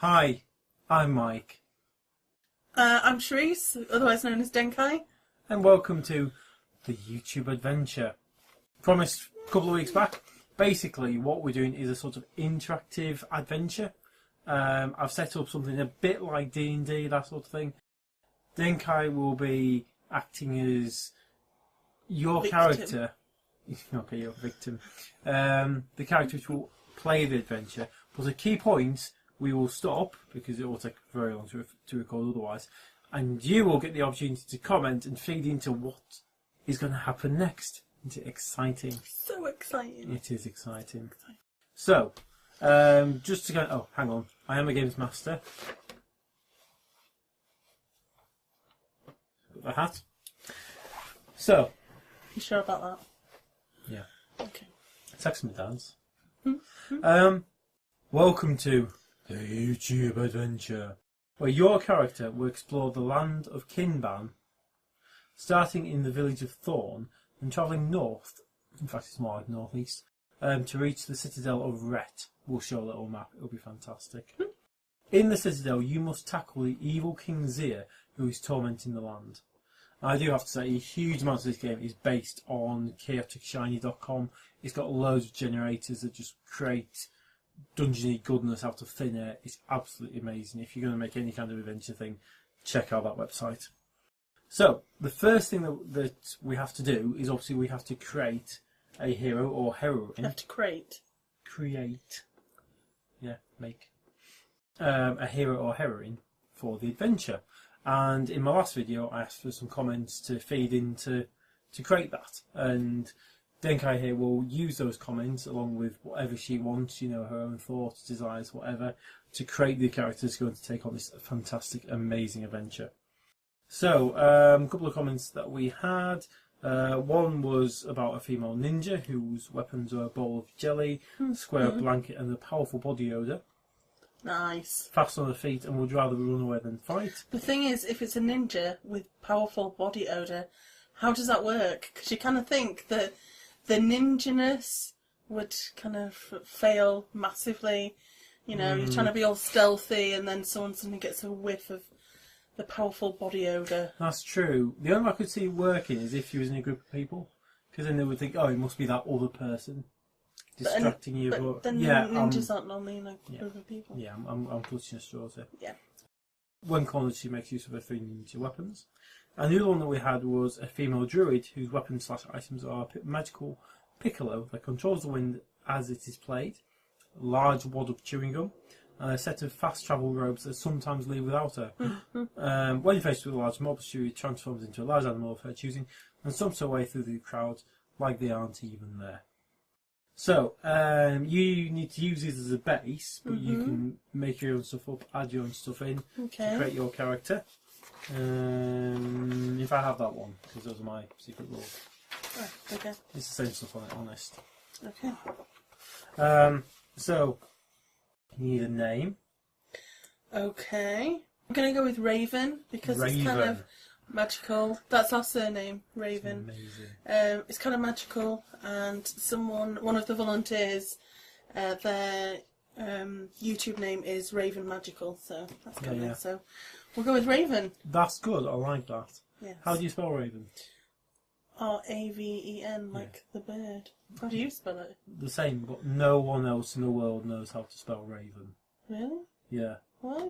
Hi, I'm Mike. I'm Cherise, otherwise known as Denkai. And welcome to the YouTube adventure. Promised a couple of weeks back. Basically, what we're doing is a sort of interactive adventure. I've set up something a bit like D&D, that sort of thing. Denkai will be acting as your character. Okay, your victim. The character which will play the adventure. But at key points, we will stop, because it will take very long to record otherwise. And you will get the opportunity to comment and feed into what is going to happen next. It's exciting. So exciting. It is exciting. So, just to go... Oh, hang on. I am a games master. Got the hat. So... You sure about that? Yeah. Okay. Text me, Dance. Welcome to the YouTube adventure, where your character will explore the land of Kinban, starting in the village of Thorn and travelling north, in fact it's more like northeast, to reach the citadel of Ret. We'll show a little map, it'll be fantastic. In the citadel you must tackle the evil King Zir, who is tormenting the land. I do have to say, a huge amount of this game is based on chaoticshiny.com. It's got loads of generators that just create dungeony goodness out of thin air. It's absolutely amazing. If you're going to make any kind of adventure thing, check out that website. So, the first thing that we have to do is obviously we have to create a hero or heroine. You have to create. Create. Yeah, make. A hero or heroine for the adventure. And in my last video, I asked for some comments to feed into to create that. And Denkai here will use those comments along with whatever she wants, you know, her own thoughts, desires, whatever, to create the characters going to take on this fantastic, amazing adventure. So, a couple of comments that we had. One was about a female ninja whose weapons are a bowl of jelly, a square blanket, and a powerful body odour. Nice. Fast on her feet and would rather run away than fight. The thing is, if it's a ninja with powerful body odour, how does that work? Because you kind of think that the ninjaness would kind of fail massively. You know, you're trying to be all stealthy and then someone suddenly gets a whiff of the powerful body odour. That's true. The only way I could see it working is if you was in a group of people. Because then they would think, oh, it must be that other person distracting you. But then yeah, ninjas aren't normally in a group of people. Yeah, I'm clutching at straws here. Yeah. One corner she makes use of her 3 ninja weapons. And the other one that we had was a female druid whose weapons/items are a magical piccolo that controls the wind as it is played, a large wad of chewing gum, and a set of fast travel robes that sometimes leave without her. When you're faced with a large mob, she transforms into a large animal of her choosing and stomps her way through the crowd like they aren't even there. So, you need to use these as a base, but you can make your own stuff up, add your own stuff in to create your character. If I have that one, because those are my secret rules. Oh, okay. It's the same stuff on it, honest. Okay. So, you need a name. Okay. I'm going to go with Raven, because it's kind of magical. That's our surname, Raven. Amazing. It's kind of magical, and one of the volunteers, their YouTube name is Raven Magical, so that's good. Yeah. So we'll go with Raven. That's good. I like that. Yes. How do you spell Raven? Raven, like the bird. How do you spell it? The same, but no one else in the world knows how to spell Raven. Really? Yeah. Why?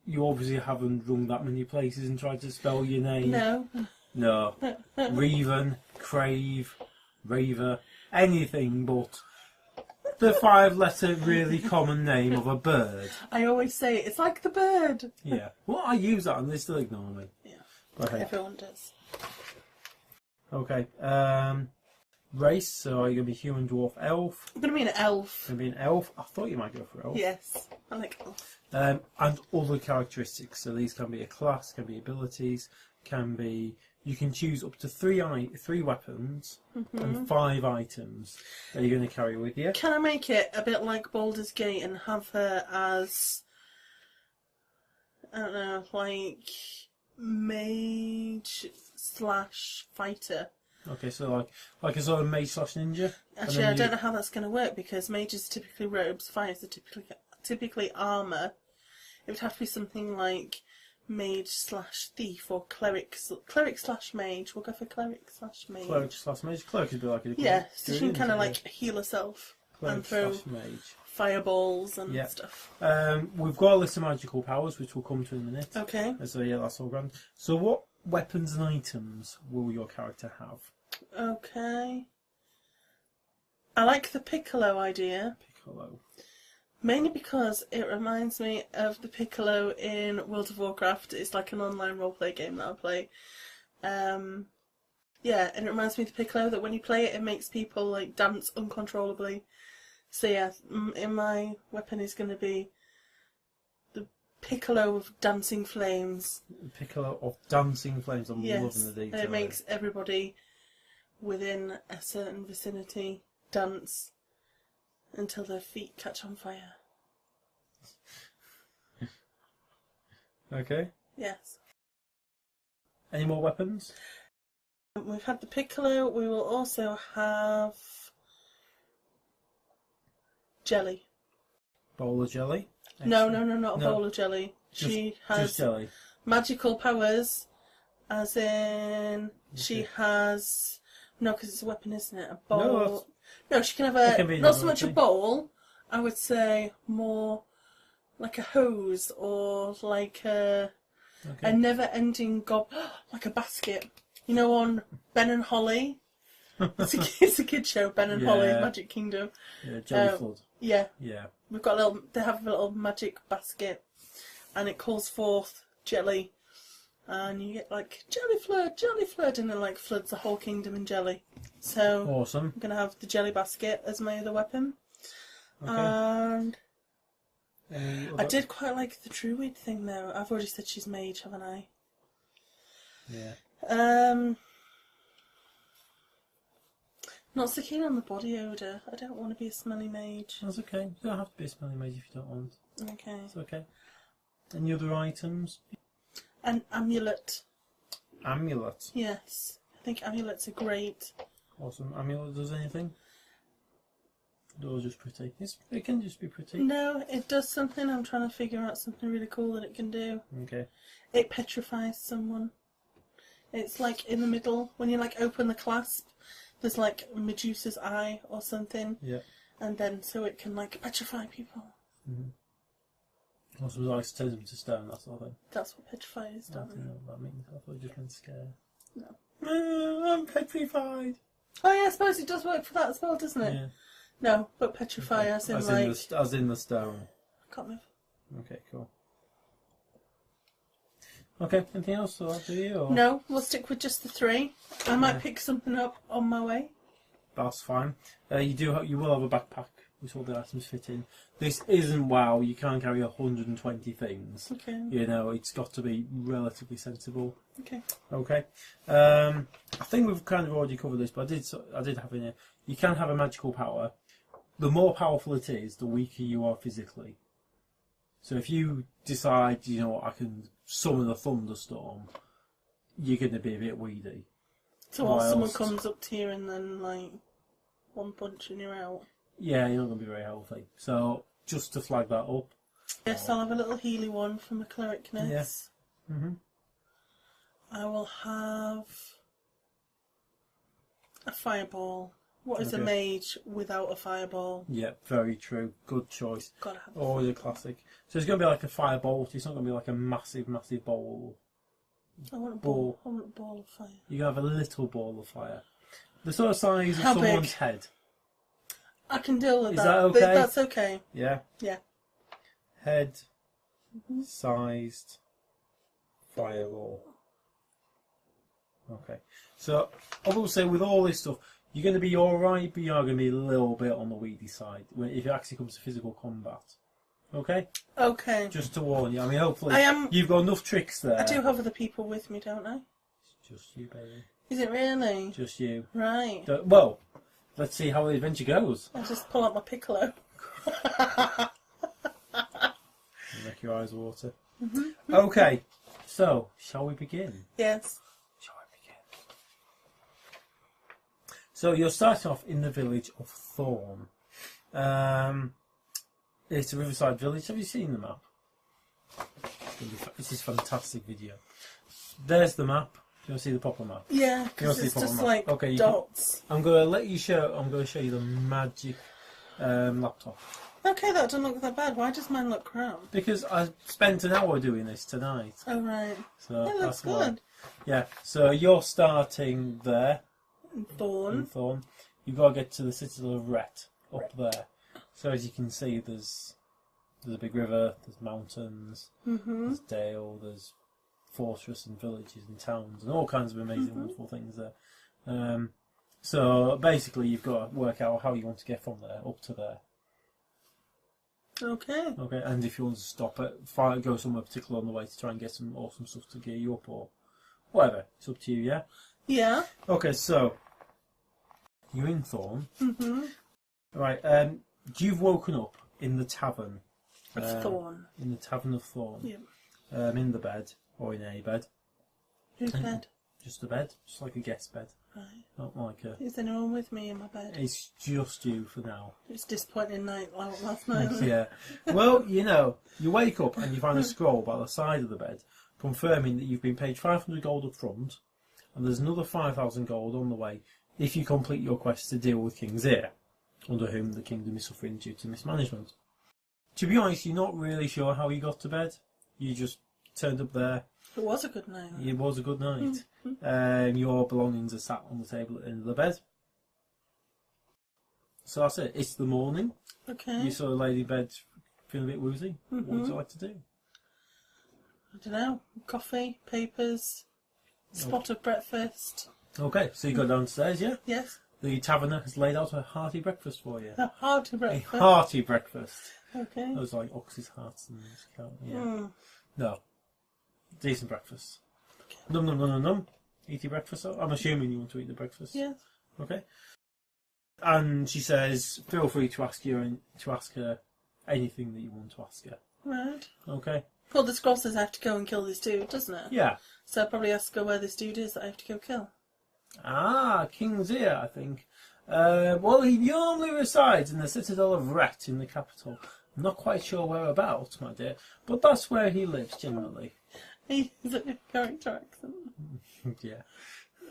You obviously haven't rung that many places and tried to spell your name. No. No. Raven, Crave, Raver, anything but the 5-letter really common name of a bird. I always say it's like the bird. Yeah. Well, I use that and they still ignore me. Yeah. Okay. Everyone does. Okay. Race, so are you going to be human, dwarf, elf? I'm going to be an elf. Going to be an elf? I thought you might go for elf. Yes, I like elf. And other characteristics, so these can be a class, can be abilities, can be... You can choose up to 3 weapons and 5 items that you're going to carry with you. Can I make it a bit like Baldur's Gate and have her as... I don't know, like... mage / fighter? Okay, so like a sort of mage / ninja? Actually, I don't know how that's going to work, because mages are typically robes, fighters are typically armour. it would have to be something like mage slash thief or cleric slash mage. We'll go for cleric slash mage. Cleric slash mage. Cleric would be like a Yeah, so she can kind of like heal herself cleric and throw slash mage. Fireballs and stuff. We've got a list of magical powers, which we'll come to in a minute. Okay. So yeah, that's all grand. So what weapons and items will your character have? Okay. I like the piccolo idea. Piccolo. Mainly because it reminds me of the piccolo in World of Warcraft. It's like an online roleplay game that I play. Yeah, and it reminds me of the piccolo that when you play it, it makes people like dance uncontrollably. So yeah, in my weapon is going to be the piccolo of dancing flames. Piccolo of dancing flames. I'm Yes, loving the detail. and it makes everybody within a certain vicinity dance until their feet catch on fire. Okay. Yes. Any more weapons? We've had the piccolo. We will also have jelly. Bowl of jelly? No, not a No. bowl of jelly. She has just jelly. magical powers, as in she has... No, because it's a weapon, isn't it? A bowl. No, she can have It can be not so another much a thing. bowl. I would say more like a hose or like a never-ending like a basket. You know, on Ben and Holly. It's a kid show, Ben and Holly, Magic Kingdom. Yeah, jelly flood. Yeah. Yeah. We've got they have a little magic basket, and it calls forth jelly, and you get like jelly flood, and it like floods the whole kingdom in jelly. So Awesome. I'm gonna have the jelly basket as my other weapon, Okay. and Any I other- did quite like the druid thing though. I've already said she's mage, haven't I? Yeah. Not so keen on the body odour. I don't want to be a smelly mage. That's okay. You don't have to be a smelly mage if you don't want. Okay. It's okay. Any other items? An amulet. Amulet. Yes. I think amulets are great. Awesome. Amulet does anything? Or just pretty? It can just be pretty. No, it does something. I'm trying to figure out something really cool that it can do. Okay. It petrifies someone. It's like in the middle, when you like open the clasp, there's like Medusa's eye or something. Yeah. And then so it can like petrify people. Mm-hmm. Also, like turns them to stone, that sort of thing. That's what petrify is, I don't don't know what that means. I thought it just meant scare. No. I'm petrified. Oh yeah, I suppose it does work for that as well, doesn't it? Yeah. No, but petrify as in like... as in the stone. I can't move. Okay, cool. Okay, anything else to add to you? Or? No, we'll stick with just the three. I might pick something up on my way. That's fine. You will have a backpack which all the items fit in. This isn't WoW. You can't carry 120 things. Okay. You know, it's got to be relatively sensible. Okay. Okay. I think we've kind of already covered this, but I did have in here. You can have a magical power. The more powerful it is, the weaker you are physically. So if you decide, you know, I can summon a thunderstorm, you're going to be a bit weedy. So what, someone Whilst- comes up to you and then like one punch and you're out? Yeah, you're not going to be very healthy. So just to flag that up. Yes, I'll have a little Healy one from a clericness. Yes. Mm-hmm. I will have a fireball. What is a Okay. mage without a fireball? Yeah, very true. Good choice. Gotta have. Always a classic. So it's going to be like a firebolt. It's not going to be like a massive, massive bowl. I want a ball. I want a ball of fire. You have a little ball of fire. The sort of size of How big? someone's head. I can deal with Is that. that okay? That's okay. Yeah. Yeah. Head sized fireball. Okay. So I will say with all this stuff, you're going to be alright, but you're going to be a little bit on the weedy side if it actually comes to physical combat. Okay? Okay. Just to warn you. I mean, hopefully I you've got enough tricks there. do have other people with me, don't I? It's just you, baby. Is it really? Just you. Right. Well, let's see how the adventure goes. I'll just pull out my piccolo. Make your eyes water. Okay, so shall we begin? Yes. Shall we begin? So you're starting off in the village of Thorn. It's a riverside village. Have you seen the map? This is a fantastic video. There's the map. Do you want to see the proper map? Yeah, because it's just like dots. I'm going to show you the magic laptop. Okay, that doesn't look that bad. Why does mine look crap? Because I spent an hour doing this tonight. Oh, right. So that looks good. Yeah, so you're starting there. In Thorn. You've got to get to the Citadel of Rhett, up there. So as you can see, there's a big river, there's mountains, there's dale, there's fortress and villages and towns and all kinds of amazing, wonderful things there. So basically you've got to work out how you want to get from there up to there. Okay. Okay, and if you want to stop it, go somewhere particular on the way to try and get some awesome stuff to gear you up or whatever. It's up to you, yeah? Yeah. Okay, so you're in Thorn. Right, you've woken up in the tavern. Of Thorn. In the Tavern of Thorn. Yeah. In the bed, or in a bed. Whose bed? Just a bed, just like a guest bed. Right. Not like a... Is anyone with me in my bed? It's just you for now. It's a disappointing night like last night. Yeah. Well, you wake up and you find a scroll by the side of the bed confirming that you've been paid 500 gold up front and there's another 5,000 gold on the way if you complete your quest to deal with King's Ear, under whom the kingdom is suffering due to mismanagement. To be honest, you're not really sure how you got to bed. You just turned up there. It was a good night. It was a good night. Your belongings are sat on the table at the end of the bed. So that's it. It's the morning. Okay. You saw a lady in bed feeling a bit woozy. What would you like to do? I don't know. Coffee, papers, spot of breakfast. Okay, so you go downstairs, yeah? Yes. The taverner has laid out a hearty breakfast for you. A hearty breakfast? A hearty breakfast. Okay. Those like ox's hearts and yeah. No. Decent breakfast. Okay. Num. Eat your breakfast. I'm assuming you want to eat the breakfast. Yes. Okay. And she says, feel free to ask her anything that you want to ask her. Right. Okay. Well, the scroll says I have to go and kill this dude, doesn't it? Yeah. So I'll probably ask her where this dude is that I have to go kill. Ah, King's Ear, I think. Well, he normally resides in the Citadel of Rhett in the capital. I'm not quite sure whereabouts, my dear, but that's where he lives generally. Is it a character accent? Yeah.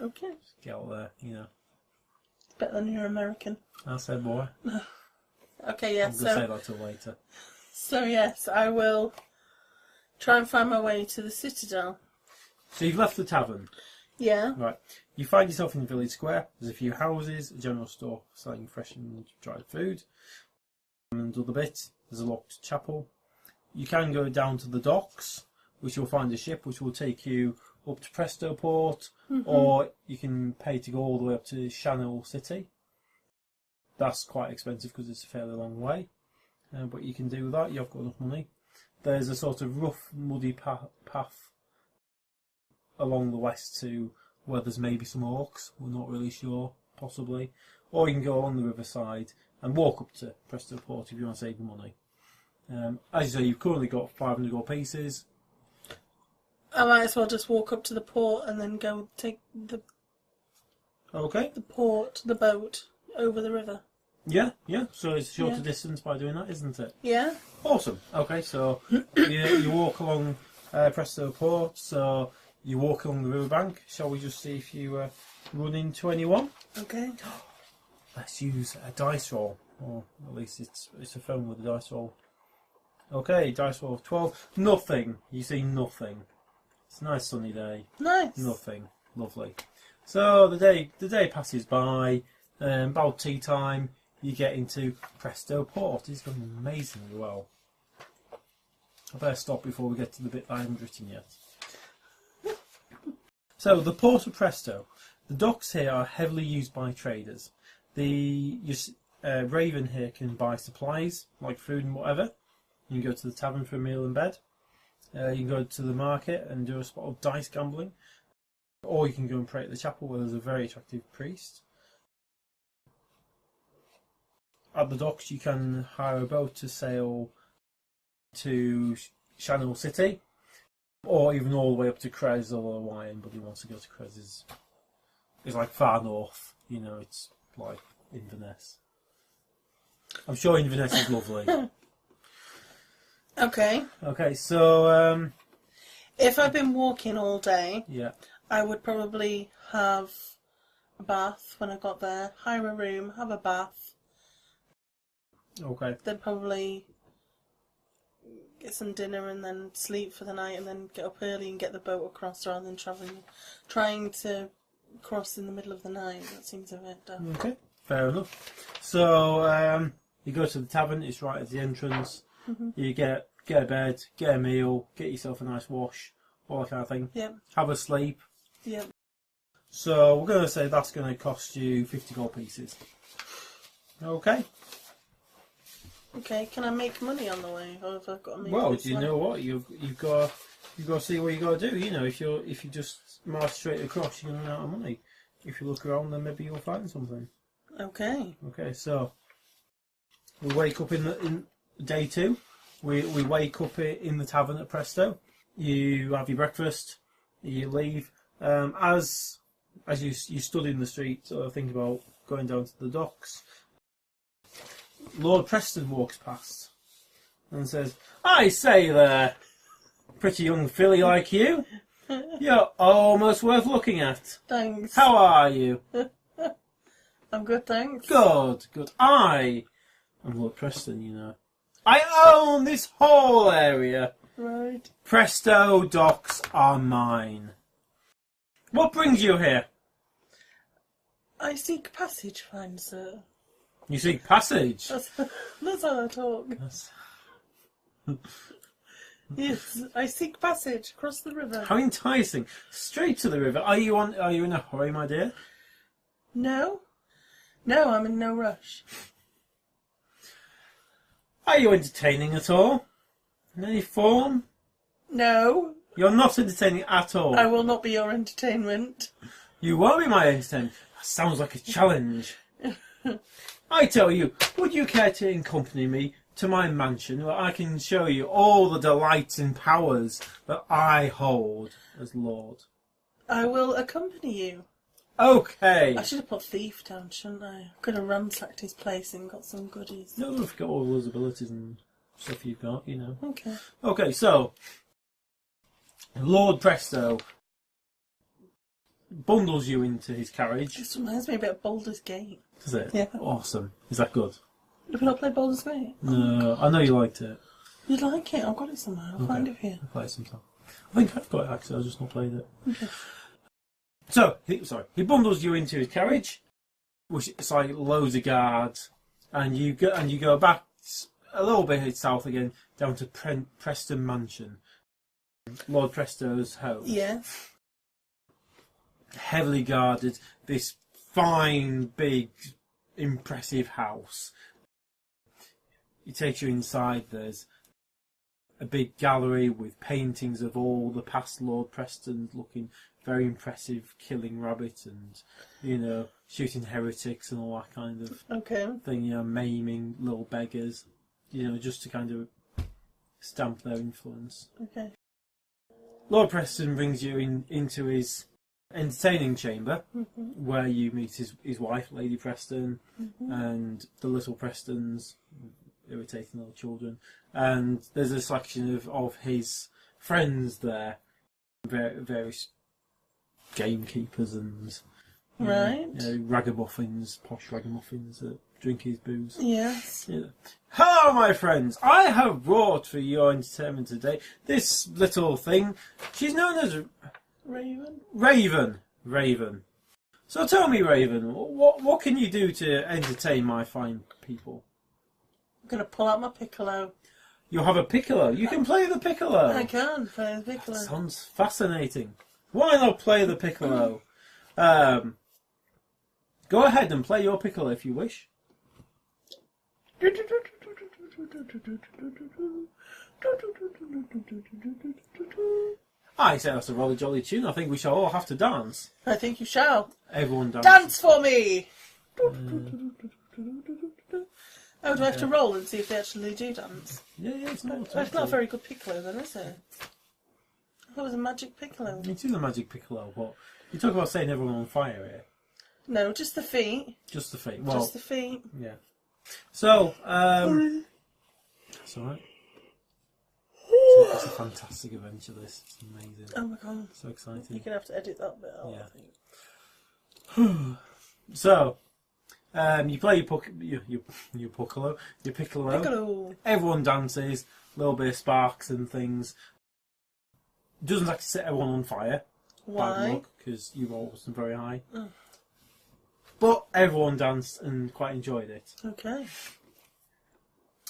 Okay. Just get out there, It's better than your American. I said, boy. Okay, yeah, I'm going to say that till later. So, yes, I will try and find my way to the Citadel. So you've left the tavern. Yeah. Right. You find yourself in the village square. There's a few houses, a general store selling fresh and dried food. And other bits. There's a locked chapel. You can go down to the docks, which you'll find a ship which will take you up to Presto Port, or you can pay to go all the way up to Channel City. That's quite expensive because it's a fairly long way, but you can do that. You've got enough money. There's a sort of rough, muddy path along the west to where there's maybe some orcs. We're not really sure, possibly. Or you can go on the riverside and walk up to Presto Port if you want to save money. As you say, you've currently got 500 gold pieces. I might as well just walk up to the port and then go take the boat over the river. Yeah. So it's a shorter distance by doing that, isn't it? Yeah. Awesome. Okay, so you walk along Presto Port. So you walk along the riverbank. Shall we just see if you run into anyone? Okay. Let's use a dice roll, or at least it's a phone with a dice roll. Okay, dice roll of 12. Nothing. You see nothing. It's a nice sunny day. Nice. Nothing. Lovely. So the day passes by. About tea time, you get into Presto Port. It's going amazingly well. I better stop before we get to the bit I haven't written yet. So the Port of Presto. The docks here are heavily used by traders. The Raven here can buy supplies like food and whatever. You can go to the tavern for a meal and bed. You can go to the market and do a spot of dice gambling. Or you can go and pray at the chapel where there's a very attractive priest. At the docks you can hire a boat to sail to Channel City. Or even all the way up to Cherise, although why anybody wants to go to Cherise is like far north. It's like Inverness. I'm sure Inverness is lovely. Okay. Okay, so If I've been walking all day, yeah. I would probably have a bath when I got there, hire a room, have a bath, Okay. then probably get some dinner and then sleep for the night and then get up early and get the boat across rather than trying to cross in the middle of the night. That seems a bit dumb. Okay, fair enough. So you go to the tavern. It's right at the entrance. Mm-hmm. You get a bed, get a meal, get yourself a nice wash, all that kind of thing. Yep. Have a sleep. Yep. So we're going to say that's going to cost you 50 gold pieces. Okay. Okay, can I make money on the way, or have I got to make? Well, do you know what you've got to see what you got to do. You know, if you just march straight across, you're going to run out of money. If you look around, then maybe you'll find something. Okay. Okay, so we wake up in day 2. We wake up in the tavern at Presto. You have your breakfast. You leave. As you stood in the street, think about going down to the docks. Lord Preston walks past and says, "I say there, pretty young filly like you. You're almost worth looking at. Thanks. How are you?" I'm good, thanks. Good. I'm Lord Preston, you know. I own this whole area. Right. Presto docks are mine. What brings you here? I seek passage, fine sir. You seek passage. That's how I talk. Yes, I seek passage across the river. How enticing! Straight to the river. Are you in a hurry, my dear? No, I'm in no rush. Are you entertaining at all? In any form? No, You're not entertaining at all. I will not be your entertainment. You won't be my entertainment. That sounds like a challenge. I tell you, would you care to accompany me to my mansion where I can show you all the delights and powers that I hold as Lord? I will accompany you. Okay. I should have put thief down, shouldn't I? Could have ransacked his place and got some goodies. No, don't forget all those abilities and stuff you've got, you know. Okay. Okay, so Lord Presto bundles you into his carriage. This reminds me a bit of Baldur's Gate. Does it? Yeah. Awesome. Is that good? Have you not played Baldur's Gate? No, I know you liked it. You'd like it? I've got it somewhere. I'll find it here. I'll play it sometime. I think I've got it actually, I've just not played it. Okay. So, he bundles you into his carriage, which is like loads of guards, and you go back a little bit south again, down to Preston Mansion, Lord Presto's home. Yeah. Heavily guarded, this fine, big, impressive house. He takes you inside. There's a big gallery with paintings of all the past Lord Prestons, looking very impressive, killing rabbits and, you know, shooting heretics and all that kind of thing, you know, maiming little beggars, you know, just to kind of stamp their influence. Okay. Lord Preston brings you into his entertaining chamber, where you meet his wife, Lady Preston, and the little Prestons, irritating little children, and there's a selection of his friends there, various gamekeepers and right, ragamuffins, posh ragamuffins that drink his booze. Yes. Yeah. Hello, my friends. I have brought for your entertainment today this little thing. She's known as Raven. Raven. So tell me, Raven, what can you do to entertain my fine people? I'm going to pull out my piccolo. You have a piccolo. You can play the piccolo. I can play the piccolo. That sounds fascinating. Why not play the piccolo? Go ahead and play your piccolo if you wish. I say that's a really jolly tune. I think we shall all have to dance. I think you shall. Everyone dance. Dance for me! Oh, do I have to roll and see if they actually do dance? Yeah, it's not. That's not a very good piccolo then, is it? I thought it was a magic piccolo. It is a magic piccolo, but you talk about setting everyone on fire here. No, just the feet. Just the feet. Well, just the feet. Yeah. So, that's alright. It's a fantastic adventure, this. It's amazing. Oh my god. So exciting. You're going to have to edit that bit out, Yeah. I think. So, you play your piccolo. Piccolo. Everyone dances, a little bit of sparks and things. Doesn't actually set everyone on fire. Why? Because you rolled wasn't very high. Oh. But everyone danced and quite enjoyed it. Okay.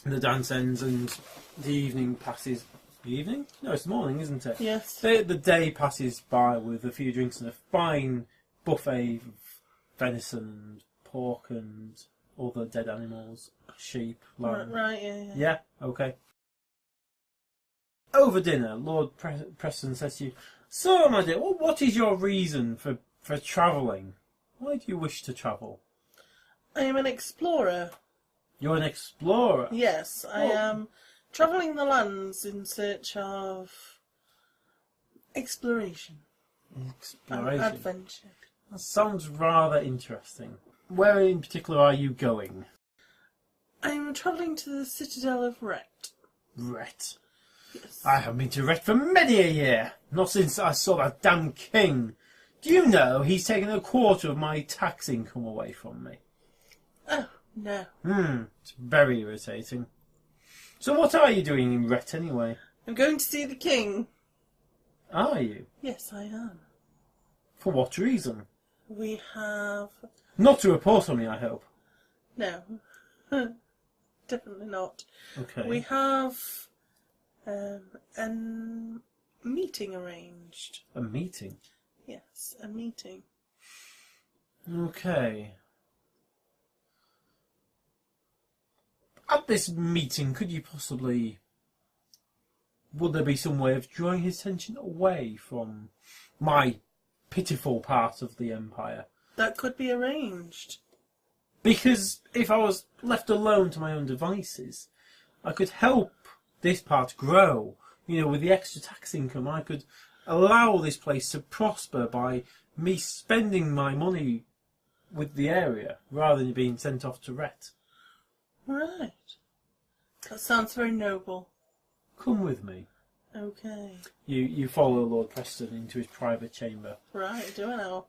The dance ends and the evening passes. The evening? No, it's the morning, isn't it? Yes. The day passes by with a few drinks and a fine buffet of venison and pork and other dead animals, sheep, lamb. Right, yeah. Yeah, okay. Over dinner, Lord Preston says to you, "So, my dear, what is your reason for travelling? Why do you wish to travel?" I am an explorer. You're an explorer? Yes, I am travelling the lands in search of exploration. Exploration. And adventure. That sounds rather interesting. Where in particular are you going? I'm travelling to the citadel of Rhett. Rhett. Yes. I haven't been to Rhett for many a year. Not since I saw that damn king. Do you know he's taken a quarter of my tax income away from me? Oh, no. It's very irritating. So what are you doing in Rhett anyway? I'm going to see the king. Are you? Yes, I am. For what reason? We have... Not to report on me, I hope. No. Definitely not. Okay. We have a meeting arranged. A meeting? Yes, a meeting. Okay. At this meeting, could you possibly... Would there be some way of drawing his attention away from my pitiful part of the Empire? That could be arranged. Because if I was left alone to my own devices, I could help this part grow. You know, with the extra tax income, I could allow this place to prosper by me spending my money with the area rather than being sent off to Rhett. Right. That sounds very noble. Come with me. Okay. You follow Lord Preston into his private chamber. Right, do I now?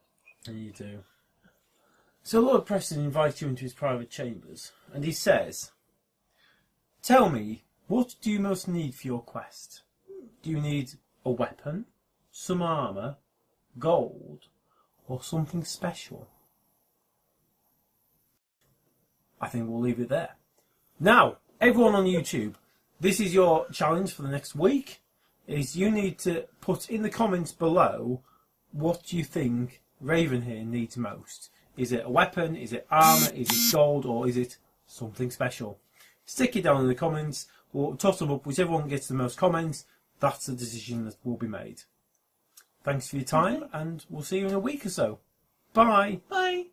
And you do. So Lord Preston invites you into his private chambers, and he says, "Tell me, what do you most need for your quest? Do you need a weapon, some armour, gold, or something special?" I think we'll leave it there. Now, everyone on YouTube, this is your challenge for the next week, is you need to put in the comments below what you think Raven here needs most. Is it a weapon, is it armour, is it gold, or is it something special? Stick it down in the comments, we'll toss them up, whichever one gets the most comments, that's the decision that will be made. Thanks for your time, and we'll see you in a week or so. Bye! Bye!